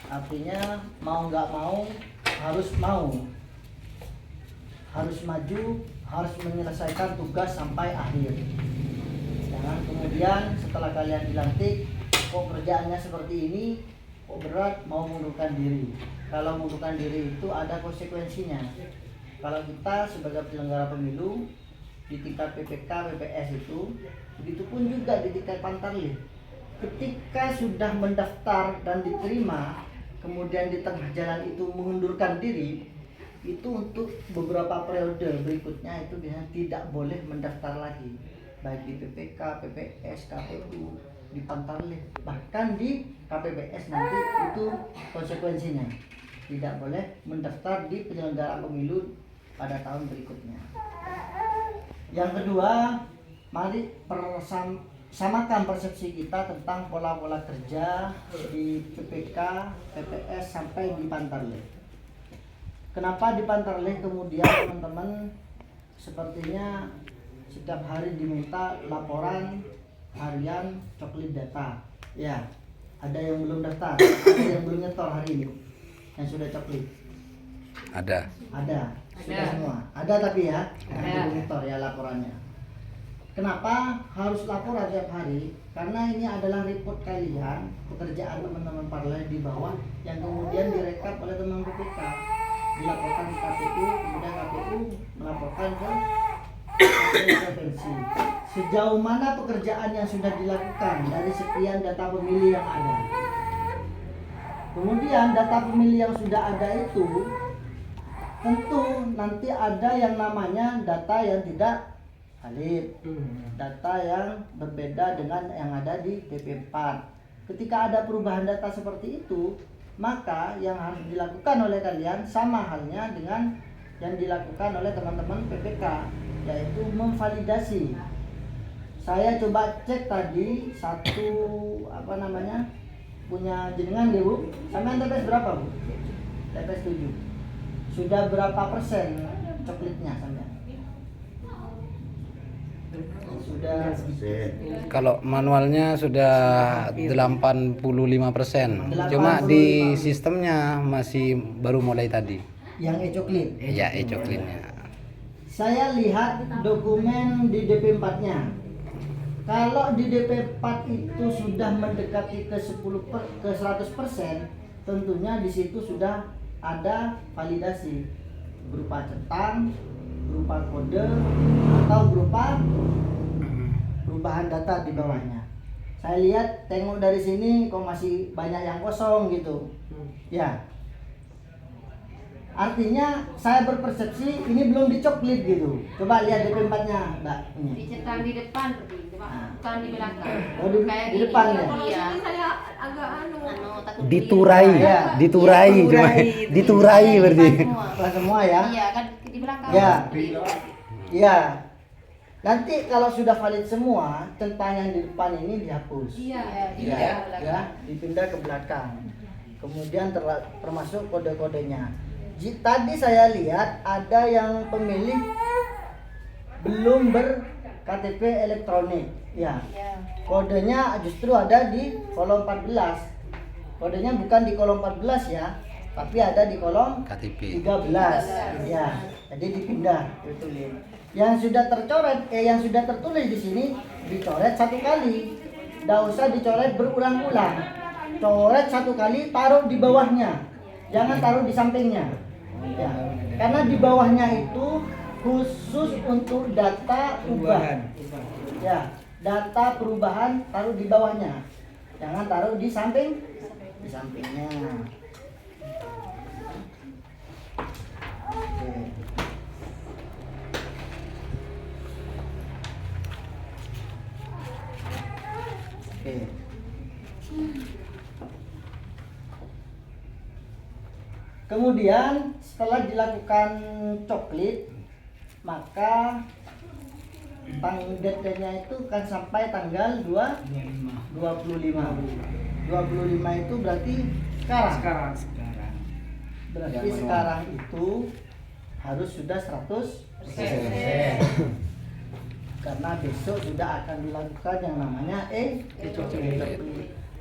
Artinya mau nggak mau, harus maju, harus menyelesaikan tugas sampai akhir. Jangan kemudian setelah kalian dilantik, kok kerjaannya seperti ini, kok berat, mau mundurkan diri. Kalau mundurkan diri itu ada konsekuensinya. Kalau kita sebagai penyelenggara pemilu di tingkat PPK, PPS itu, begitu pun juga di tingkat Pantarlih. Ketika sudah mendaftar dan diterima, kemudian di tengah jalan itu mengundurkan diri, itu untuk beberapa periode berikutnya itu biasanya tidak boleh mendaftar lagi, baik di PPK, PPS, KPU, di Pantarlih, bahkan di KPPS nanti itu konsekuensinya tidak boleh mendaftar di penyelenggaraan pemilu pada tahun berikutnya. Yang kedua, mari samakan persepsi kita tentang pola-pola kerja di PPK, PPS sampai di Pantarlih. Kenapa di Pantarlih kemudian teman-teman sepertinya setiap hari diminta laporan harian coklit data. Ya, ada yang belum daftar, ada yang belum nyetor hari ini yang sudah coklit. Ada. Sudah semua. Ada tapi ya, yang belum nyetor ya laporannya. Kenapa harus laporan tiap hari? Karena ini adalah report kalian, pekerjaan teman-teman partai di bawah yang kemudian direkap oleh teman PPK, dilaporkan ke KPU, kemudian KPU melaporkan ke provinsi. Sejauh mana pekerjaan yang sudah dilakukan dari sekian data pemilih yang ada. Kemudian data pemilih yang sudah ada itu tentu nanti ada yang namanya data yang tidak valid, data yang berbeda dengan yang ada di TP4. Ketika ada perubahan data seperti itu, maka yang harus dilakukan oleh kalian sama halnya dengan yang dilakukan oleh teman-teman PPK, yaitu memvalidasi. Saya coba cek tadi satu punya jenengan deh Bu, sampai TPS berapa Bu? TPS 7. Sudah berapa persen coklitnya sampai? Sudah. Kalau manualnya sudah 85%. Cuma di sistemnya masih baru mulai tadi. Yang e-coklit. Ya, e-coklitnya. Saya lihat dokumen di DP4-nya. Kalau di DP4 itu sudah mendekati ke 100%, tentunya di situ sudah ada validasi berupa centang, berupa kode, atau berupa perubahan data di bawahnya. Saya lihat tengok dari sini kok masih banyak yang kosong gitu. Ya. Artinya saya berpersepsi ini belum dicoklit gitu. Coba lihat DP4-nya, Mbak. Dicentang di depan, bukan di belakang. Oh, di depan ya? Iya. Saya agak takut Diturai, Ya. diturai cuma diturai berarti. Semua ya? Iya, kan di belakang. Ya. Iya. Nanti kalau sudah valid semua, centang yang di depan ini dihapus. Iya. Ya, dipindah ke belakang. Kemudian termasuk kode-kodenya. Tadi saya lihat ada yang pemilih belum ber-KTP elektronik. Ya. Kodenya justru ada di kolom 14. Kodenya bukan di kolom 14 ya, tapi ada di kolom KTP 13. Ya. Jadi dipindah, ditulis. Yang sudah yang sudah tertulis di sini dicoret satu kali. Nggak usah dicoret berulang-ulang. Coret satu kali, taruh di bawahnya. Jangan taruh di sampingnya. Ya. Karena di bawahnya itu khusus untuk data perubahan. Ya, data perubahan taruh di bawahnya. Jangan taruh di sampingnya. Oke. Oke. Kemudian setelah dilakukan coklit, maka deadline-nya itu kan sampai tanggal 25. 25 itu berarti sekarang. Berarti sekarang itu harus sudah 100%. Karena besok sudah akan dilakukan yang namanya e-coklit.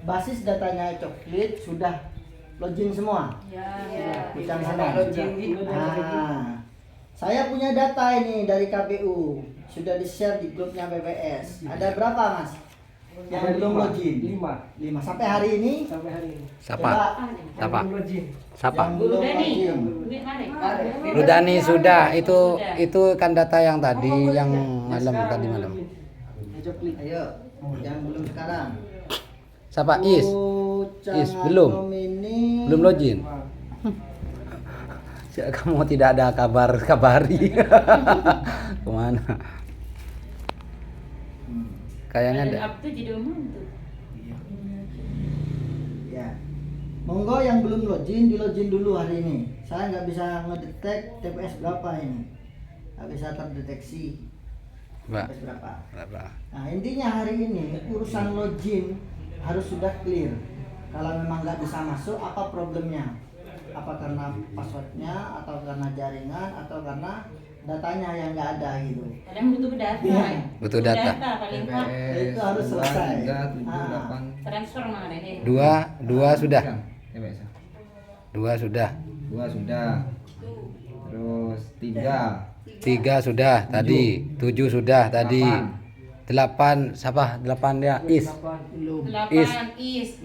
Basis datanya e-coklit sudah login semua. Ya. Pucang sana. Saya punya data ini dari KPU, sudah di-share di grupnya BPS. Ada berapa, Mas? Yang belum login? 5. Sampai hari ini? Siapa? Siapa? Siapa? Yang belum login. Rudani sudah, itu kan data yang tadi, yang malam tadi malam. Ayo, yang belum sekarang. Siapa? Is belum. Belum login. Kamu tidak ada kabari. Kemana? Kayaknya ada. Ya. Monggo yang belum login, di login dulu hari ini. Saya nggak bisa ngedetek TPS berapa ini. Nggak bisa terdeteksi Mbak. TPS berapa. Berapa? Nah intinya hari ini urusan login harus sudah clear. Kalau memang nggak bisa masuk, apa problemnya? Apa karena passwordnya, atau karena jaringan, atau karena datanya yang nggak ada gitu. Kalian butuh data. Iya. Butuh data. Paling hot. Itu harus selesai. Transfer mana ini? Dua sudah. Dua sudah. Terus 3. 3 sudah tadi. 7 sudah tadi. 8 siapa? 8 dia Is. 8 is.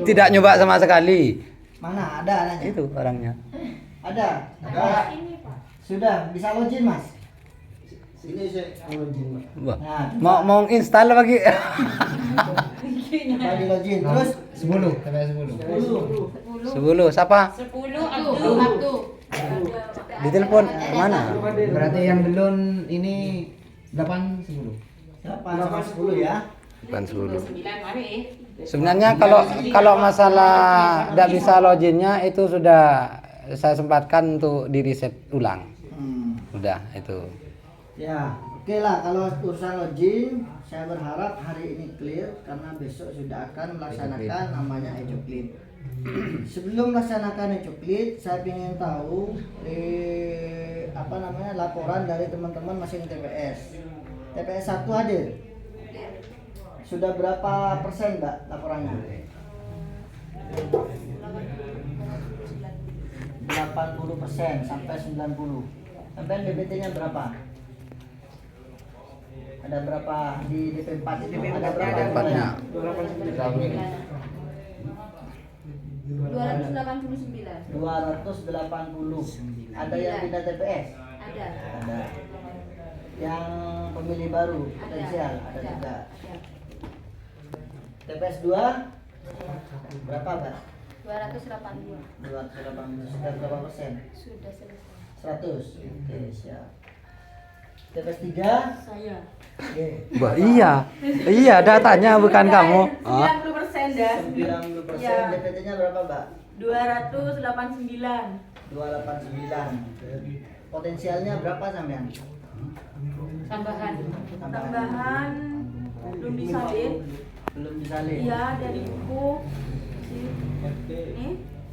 Tidak nyoba sama sekali. Mana ada adanya? Itu orangnya. Ada. Sudah bisa login, Mas. Sini saya login. Wah. Nah, Mau install lagi. coba di login. Terus 10. TPS 10. 10. 10 siapa? 10 Abdul. Ditelepon mana? Berarti yang belum ini 8 10. 8 sama 10 ya. Bukan 10. 9 mari. Sebenarnya kalau masalah tidak bisa loginnya itu sudah saya sempatkan untuk di reset ulang. Udah itu. Ya, oke lah kalau urusan login, saya berharap hari ini clear karena besok sudah akan melaksanakan namanya EjoClean. Sebelum melaksanakan EjoClean, saya ingin tahu laporan dari teman-teman masing TPS. TPS 1 hadir. Sudah berapa persen, Mbak, laporannya? 80% sampai 90. Sampai DPT-nya berapa? Ada berapa di DP 4 itu? Ada berapa? DP 4-nya. 289. 280. Ada yang pindah TPS? Ada. Ada. Yang pemilih baru potensial ada juga. TPS 2 berapa, Mbak? 282. 280. Sudah berapa persen? Sudah selesai. 100. Oke, siap. TPS 3 Saya. oke. Wah, iya datanya bukan kamu. 90% dah. 90%. Ya. DPT-nya berapa, Mbak? 289. 289. Potensialnya berapa sampean? Tambahan. Tambahan belum disalin. Belum disalin. Iya, dari buku. Ini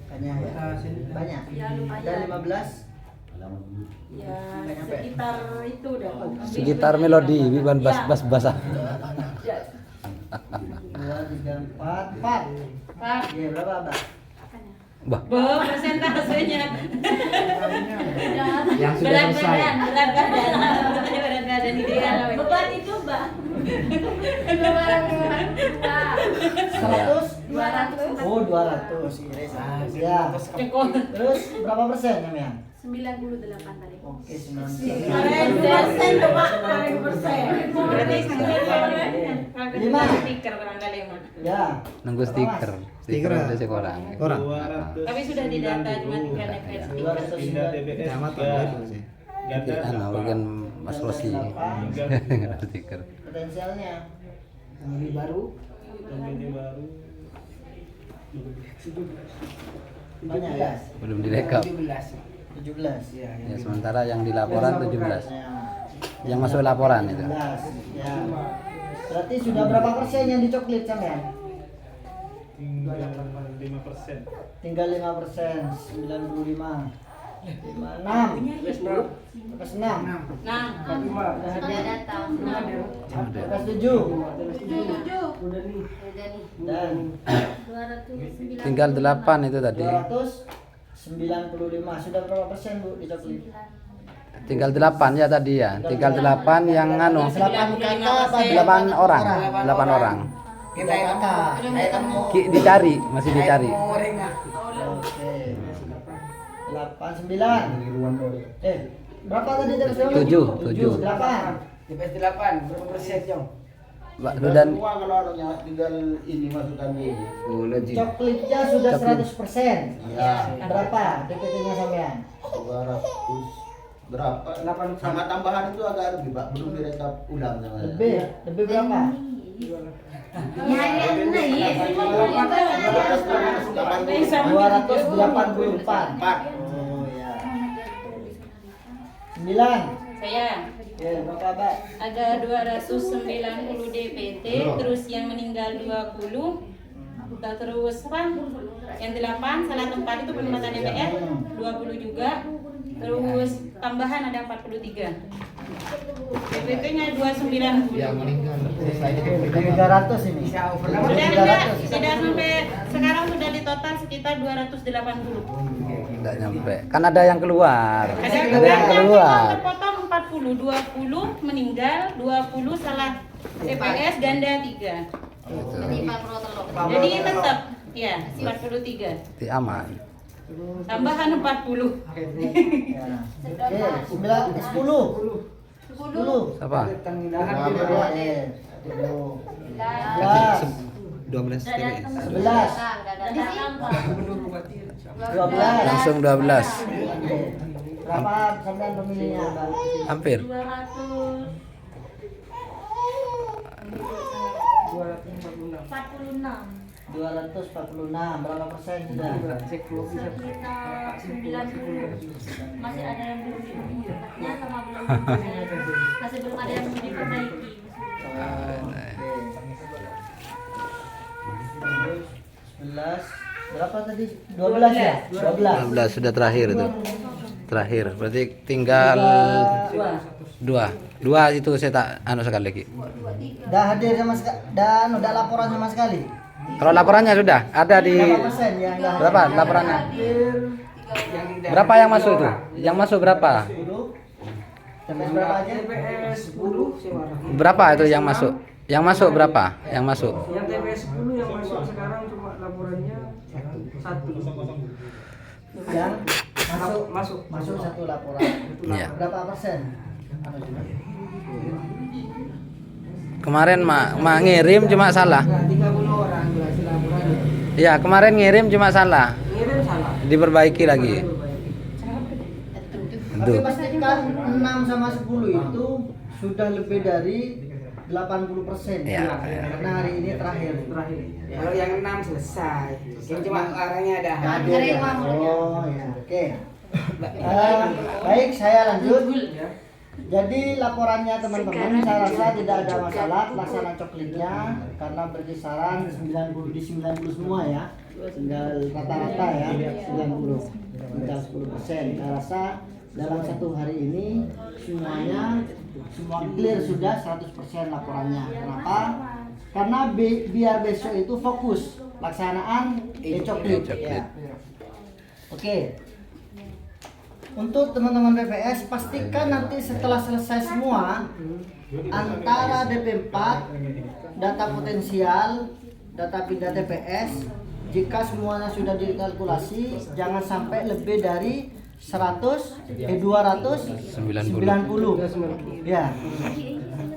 Banyak ya? Banyak. ya Ada lumayan. 15. Ya sekitar itu dah. Sekitar melodi, bukan bas basah. Ya, 2, 3, 4. 4. Pak. Iya, berapa, Mbak? Bah, Persentasenya. Yang sudah selesai. Berat badan ini dia. beban itu, Mbak. 100? 200. Oh, 200. Ya. Terus berapa persen, Nyamian? 98 tadi. Oke, 90. 100% tuh, Pak. 100%. Berarti Lima. stiker barangkali mah. Ya. nunggu stiker. Stiker ada sekolah. Orang. Tapi sudah didata cuma tinggal nempel stiker. 209. Tamat itu sih. Bagian Mas Rosi. Nggak ada stiker. Potensialnya Pemilih baru banyak ya? Belum direkap. 17. ya Ya, sementara yang di laporan 17. Ya. Yang masuk laporan itu. 17. Ya. Berarti sudah berapa persen yang dicoklit sampean? Tinggal 5%. Tinggal 5%, 95. 6. Bapak 6. Nah, Sudah datang. Bapak 7. Dan 209. Tinggal 8 itu tadi. 295. Sudah berapa persen Bu di coklit? Tinggal 8 ya tadi ya. Tinggal 8 yang anu. 8 kakak apa? 8 orang. 8 orang. Kita kakak. Dicari, masih dicari. Oke. 8 9. Berapa tadi TPS? 7. 8. TPS 8 berapa persen Jong? Mbak Dudan Semua kalau anunya tinggal ini masukkan ini. Coklatnya sudah 100%. Iya. Berapa DPT-nya sampean? 200 berapa? Sama tambahan itu agak lebih Pak, belum direkap ulang sama saya. Lebih berapa? Ya, ya, nah, iya. 284. Oh ya. 9. saya Berapa, Mbak? ada 290 DPT, terus yang meninggal 20. Terus apa? Yang 8 salah tempat itu penempatan DPR 20 juga. Terus tambahan ada 43. DPT-nya 290. Yang meninggal selesai 300 ini. Tidak sampai sekarang sudah di total sekitar 280. tidak nyampe. Kan ada yang keluar. Ada yang keluar. terpotong 40, 20 meninggal, 20 salah TPS ganda 3. Jadi Pak Pro telur. Jadi tetap ya 43. Di aman. Tambahan 40. Ya. Oke, 10. 10. Siapa? 12 11. 12. Langsung 12. Berapa sampean pemilihnya, Mbak? Hampir. 246. Berapa persen sudah? Sekitar 90. Masih ada yang belum diuji. Sama belum masih belum ada yang belum diperbaiki. Berapa tadi? 12 ya? 12. 12 sudah terakhir itu. Terakhir. Berarti tinggal 2 itu saya tak anu sekali lagi. Udah hadir sama sekali? Dan udah laporan sama sekali? Kalau laporannya sudah ada di Berapa persen yang udah hadir? berapa laporannya? Berapa yang masuk itu? Yang masuk berapa? 10. TPS berapa aja? TPS 10 Sewara. Berapa itu yang masuk? Yang masuk berapa? Yang masuk? Yang TPS 10 yang masuk sekarang cuma laporannya 1. Yang Masuk. satu laporan. Iya. Berapa persen? Kemarin mak ngirim cuma salah. 30 orang berhasil laporan. Iya, kemarin ngirim cuma salah. Ngirim salah. Diperbaiki lagi. Tapi Itu. pastikan 6 sama 10 itu sudah lebih dari 80%. Iya. Karena hari ini terakhir. Kalau yang 6 selesai. Yang cuma orangnya ada. Hadir ya. Oh ya. Oke. Baik, saya lanjut. Jadi laporannya teman-teman, saya rasa tidak ada masalah pelaksanaan coklatnya karena berkisaran 90 semua ya. Tinggal rata-rata ya 90, tinggal 10%. Saya rasa dalam satu hari ini semua clear sudah 100% laporannya. Kenapa? Karena biar besok itu fokus pelaksanaan e-coklit. Ya. Oke. Untuk teman-teman BPS, pastikan nanti setelah selesai semua antara DP4, data potensial, data pindah TPS, jika semuanya sudah dikalkulasi, jangan sampai lebih dari 290. Ya.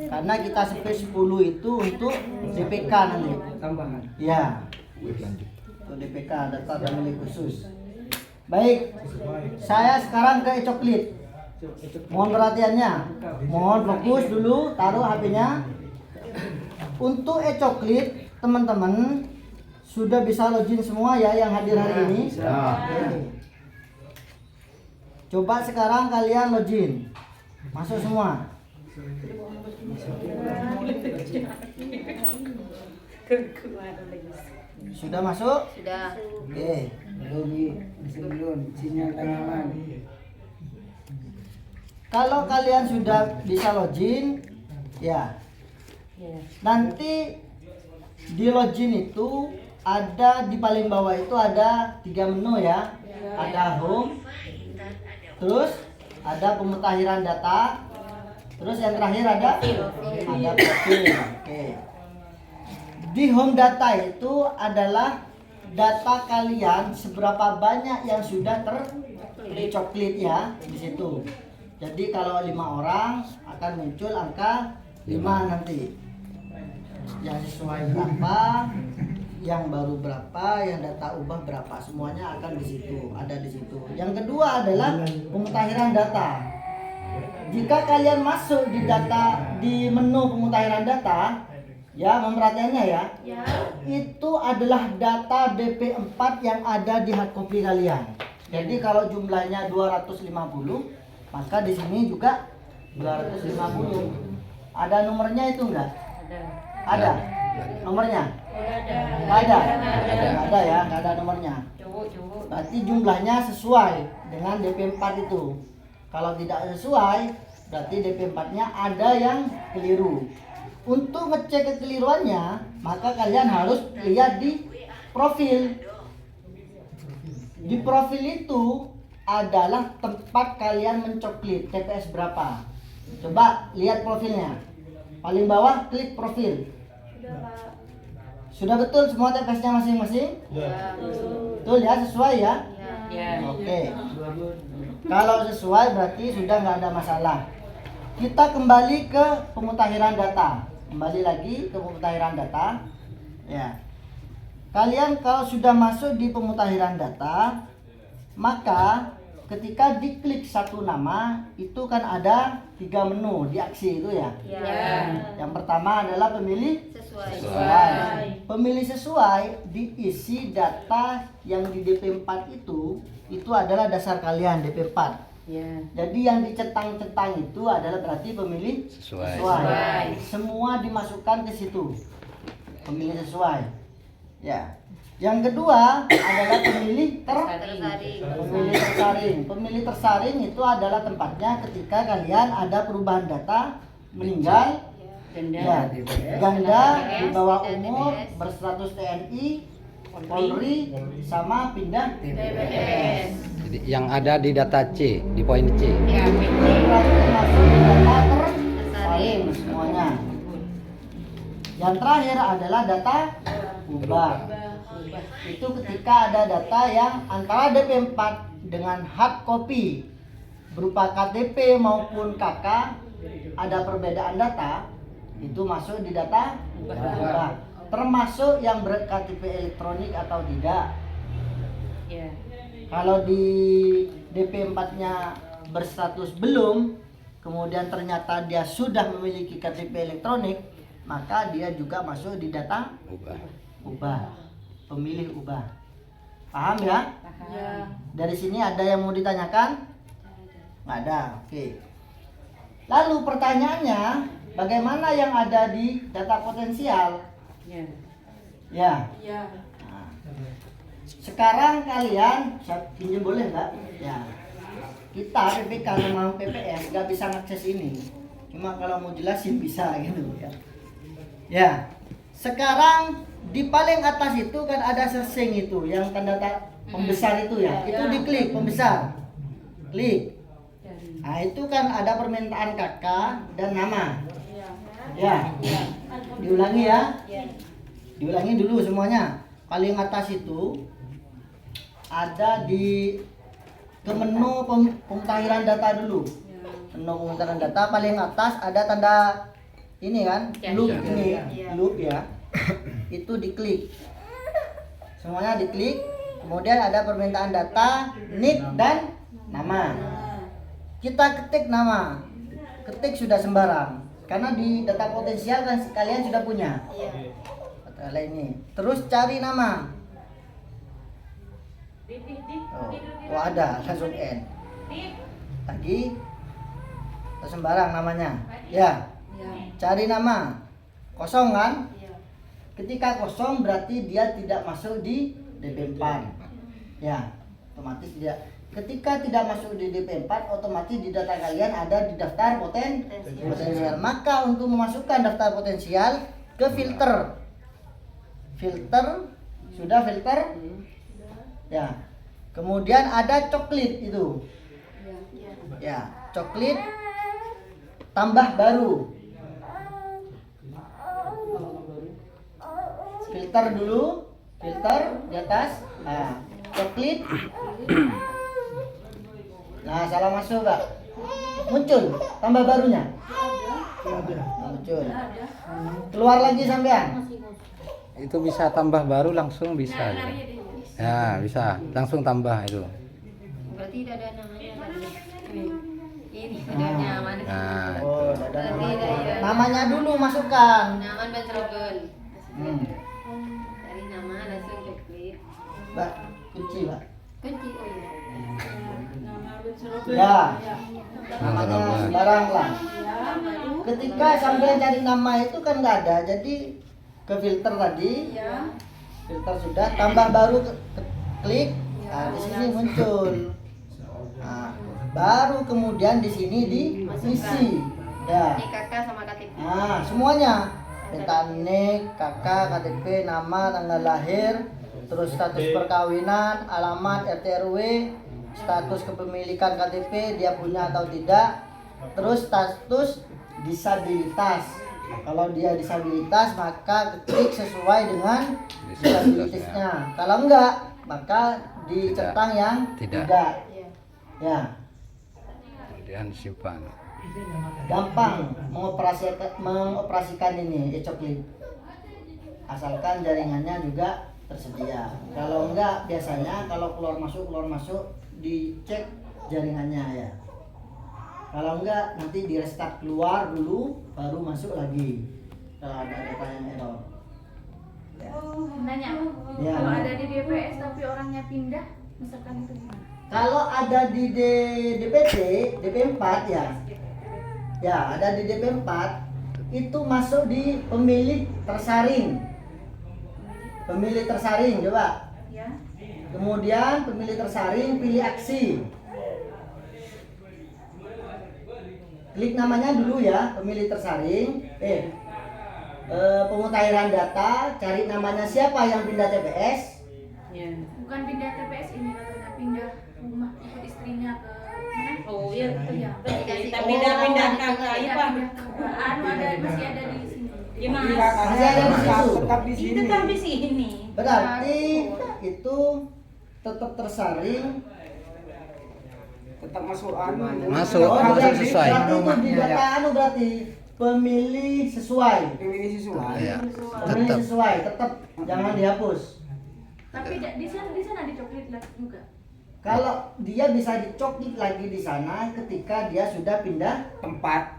Karena kita sampai 10 itu untuk DPK nanti. Tambahan. Ya. Untuk DPK, data pemilih khusus. Baik, saya sekarang ke e-coklit. Mohon perhatiannya. Mohon fokus dulu, taruh HP-nya. Untuk e-coklit, teman-teman sudah bisa login semua ya yang hadir hari ini. Coba sekarang kalian login. Masuk semua. Sudah masuk? Sudah. Oke. sinyal tanaman. Kalau kalian sudah bisa login, ya nanti di login itu ada di paling bawah itu ada 3 menu ya. Ada home, terus ada pemutakhiran data, terus yang terakhir ada profil. Oke. Di home data itu adalah data kalian seberapa banyak yang sudah tercoklit ya di situ. Jadi kalau 5 orang akan muncul angka 5 nanti. Yang sesuai berapa, yang baru berapa, yang data ubah berapa, semuanya akan di situ, ada di situ. Yang kedua adalah pemutakhiran data. Jika kalian masuk di data di menu pemutakhiran data, ya memperhatikannya ya, itu adalah data DP4 yang ada di hard copy kalian. Jadi kalau jumlahnya 250, maka di sini juga 250. Ada nomornya itu enggak? Ada. Nomornya? Nggak ada. Nggak ada ya, nggak ada nomornya. Berarti jumlahnya sesuai dengan DP4 itu. Kalau tidak sesuai, berarti DP4-nya ada yang keliru. Untuk ngecek kekeliruannya, maka kalian harus lihat di profil. Di profil itu adalah tempat kalian mencoklit TPS berapa. Coba lihat profilnya. Paling bawah klik profil. Sudah betul semua TPS-nya masing-masing? Betul ya, sesuai ya? Oke. Kalau sesuai berarti sudah nggak ada masalah. Kita kembali ke pemutakhiran data. Kembali lagi ke pemutakhiran data. Ya. Kalian kalau sudah masuk di pemutakhiran data, maka ketika diklik satu nama, itu kan ada 3 menu di aksi itu ya. Yang pertama adalah pemilih sesuai. Pemilih sesuai diisi data yang di DP4 itu adalah dasar kalian DP4. Jadi yang dicentang-centang itu adalah berarti pemilih sesuai. Semua dimasukkan ke situ. Pemilih sesuai. Ya. Yang kedua adalah pemilih tersaring. Pemilih tersaring itu adalah tempatnya ketika kalian ada perubahan data, meninggal, ganda, di bawah umur, berstatus TNI, Polri, sama pindah TPS. Jadi yang ada di data C, di poin C. Berarti masuk di data tersaring semuanya. Yang terakhir adalah data ubah. Itu ketika ada data yang antara DP4 dengan hard copy berupa KTP maupun KK ada perbedaan data, itu masuk di data ubah. Termasuk yang ber-KTP elektronik atau tidak. Kalau di DP4-nya berstatus belum, kemudian ternyata dia sudah memiliki KTP elektronik, maka dia juga masuk di data ubah. Pemilih ubah. Paham ya? Dari sini ada yang mau ditanyakan? Nggak ada. Oke. Lalu pertanyaannya, bagaimana yang ada di data potensial? Ya. Nah, sekarang kalian, saya pinjam boleh nggak? Ya. Kita PPK sama PPS nggak bisa ngakses ini. Cuma kalau mau jelasin bisa gitu ya. Ya. Sekarang di paling atas itu kan ada searching itu yang tanda pembesar itu ya. Itu diklik pembesar. Klik. Nah, itu kan ada permintaan KK dan nama. Ya. Diulangi ya. Diulangi dulu semuanya. Paling atas itu ada di ke menu pemutakhiran data dulu. Menu pemutakhiran data paling atas ada tanda ini kan, loop ini, loop ya. Itu diklik. Semuanya diklik. Kemudian ada permintaan data, nick dan nama. Kita ketik nama. Ketik sudah sembarang. Karena di data potensial kan kalian sudah punya. Kata ini. Terus cari nama. Oh ada, langsung N. Lagi. Sembarang namanya. Ya. Cari nama. Kosong kan? Ketika kosong berarti dia tidak masuk di DP4. Ya, otomatis dia ketika tidak masuk di DP4, otomatis di data kalian ada di daftar potensial. Maka untuk memasukkan daftar potensial ke filter. Sudah filter? Ya. Kemudian ada coklit itu. Ya, coklit tambah baru. Filter dulu, filter di atas. Nah, coklit. Nah, salah masuk, Pak. Muncul tambah barunya. Muncul. Keluar lagi sampean. Itu bisa tambah baru langsung bisa. Ya, bisa langsung tambah itu. Berarti tidak ada namanya tadi. Ini kodenya mana? Nah, Oh, itu. ada namanya dulu masukkan. Nyaman dan serogel. Hmm. Dari nama langsung ke klik. Mbak, kunci, Mbak. Kunci oh iya. Ya. Nah, Namanya serogel. sembarang lah. Ketika sampai cari nama itu kan nggak ada, jadi ke filter tadi. Filter sudah, tambah baru klik. Nah, di sini muncul. Nah, baru kemudian di sini diisi. Ya. Ini kakak sama KTP. Nah, semuanya. Data nik, kakak, KTP, nama, tanggal lahir, terus status perkawinan, alamat RT RW, status kepemilikan KTP, dia punya atau tidak, terus status disabilitas. Kalau dia disabilitas maka klik sesuai dengan disabilitasnya. Kalau enggak maka dicentang yang tidak. Ya. Kemudian simpan. Gampang mengoperasikan ini e-coklit. Asalkan jaringannya juga tersedia. Kalau enggak biasanya kalau keluar masuk dicek jaringannya ya. Kalau enggak nanti di restart keluar dulu baru masuk lagi. Kalau ada data yang error. Ya. Nanya, Ya. kalau ada di DPS tapi orangnya pindah, misalkan itu gimana? Kalau ada di DPT, DP4 ya. Ya, ada di DP4 itu masuk di pemilih tersaring. Pemilih tersaring coba. Ya. Kemudian pemilih tersaring pilih aksi. Klik namanya dulu ya, pemilih tersaring. Pemutahiran data, cari namanya siapa yang pindah TPS. Bukan pindah TPS ini katanya, pindah rumah ikut istrinya ke mana? Oh iya. Iya. Kita pindah-pindah kakak, iya Pak. Masih ada di sini. Iya Mas. Masih ada di situ. tetap di sini. Tetap di sini. Berarti itu tetap tersaring. Tetap masuk anu. Masuk, Oh, masuk berarti sesuai. itu di data anu berarti pemilih sesuai. Ini sesuai. Ya, Pemilih tetap. sesuai, tetap jangan dihapus. Tapi di sana dicoklit lagi juga. Kalau dia bisa dicoklit lagi di sana ketika dia sudah pindah Tempat.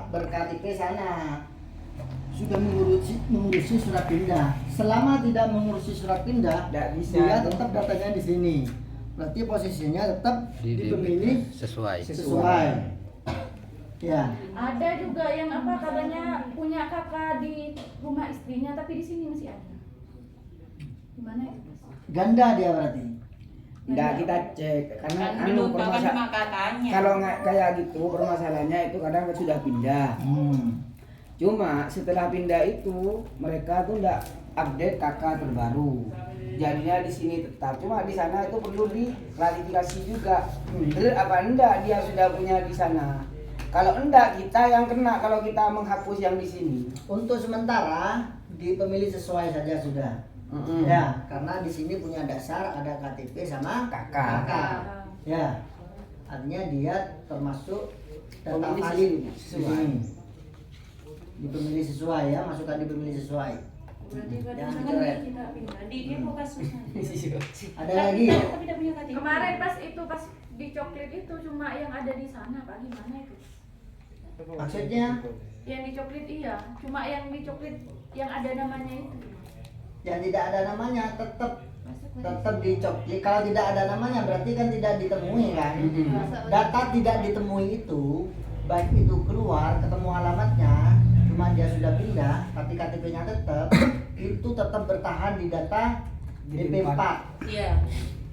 ber-KTP sana. Sudah mengurusi surat pindah. Selama tidak mengurusi surat pindah, Tidak bisa. dia tetap datanya di sini. Berarti posisinya tetap di pemilih sesuai. sesuai. Ya. Ada juga yang apa katanya punya kakak di rumah istrinya tapi di sini masih ada. Gimana ya? Ganda dia berarti. Nggak kita cek karena Kan anu dulu kan cuma katanya. kalau nggak kayak gitu permasalahannya itu kadang kan sudah pindah. Cuma setelah pindah itu mereka tuh nggak update kakak terbaru. Jadinya di sini tetap, cuma di sana itu perlu diklarifikasi juga. Bener apa enggak dia sudah punya di sana. Kalau enggak kita yang kena kalau kita menghapus yang di sini. Untuk sementara di pemilih sesuai saja sudah. Ya, karena di sini punya dasar ada KTP sama Kakak. Ya. Artinya dia termasuk data Pemilih valid sesuai. di sini. Di pemilih sesuai ya, masukkan di pemilih sesuai. Berarti Jangan kan dicoret. kita pindah. Dia mau kasusnya. Ada lagi? Tapi tidak punya KTP. Kemarin pas dicoklit itu cuma yang ada di sana Pak, gimana itu? Maksudnya Yang dicoklit iya, cuma yang dicoklit yang ada namanya itu. yang tidak ada namanya tetap dicoklit. Kalau tidak ada namanya berarti kan tidak ditemui kan. Data tidak ditemui itu baik itu keluar ketemu alamatnya, cuma dia sudah pindah tapi KTP-nya tetap itu tetap bertahan di data DP 4. Iya.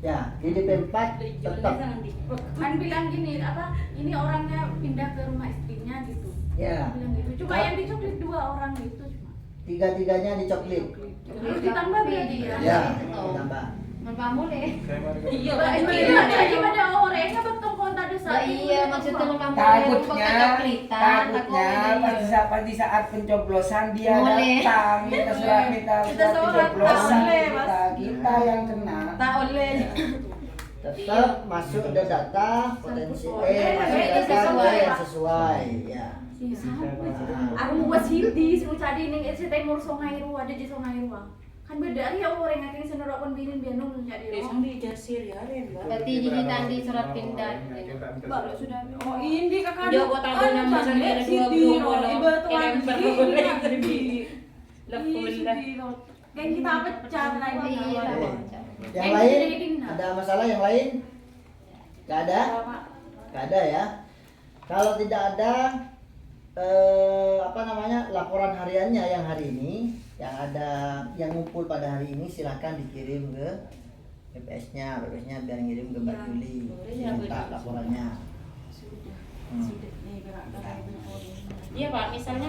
Ya, di DP 4 tetap. Kan bilang gini, apa? Ini orangnya pindah ke rumah istrinya gitu. Ya. Bilang gitu. Cuma yang dicoklit 2 orang gitu cuma. Tiga-tiganya dicoklit. Terus ditambah berarti ya? Ya, ditambah. Mempamule. Iya, Daripada orangnya betul kok tadi saat Iya, maksudnya mempamule takutnya pada saat pencoblosan dia Boleh. datang minta surat pencoblosan kita yang kena. Tak oleh. Tetap masuk ada data potensi masuk Itu data sesuai, yang Pak. sesuai. Ya. Iya, sama. Nah, Aku mau buat sidi, suruh cari ning timur Songairu, ada di Songairu. Kan beda ya orang yang akhirnya senurok pun binin bianung jadi Besok di Jasir ya, Ren. Berarti dihitan di surat pindah. baru sudah. Oh ini kakak Dia buat tahu nama saya ada 2 belum kilemper boleh lebih lepul lah. Kan kita pecah lagi. Iya. yang lain ada masalah yang lain? Gak ada? Gak ada ya. Kalau tidak ada laporan hariannya yang hari ini yang ada yang ngumpul pada hari ini silakan dikirim ke BPS-nya biar ngirim ke Mbak Juli minta laporannya. Iya Pak, misalnya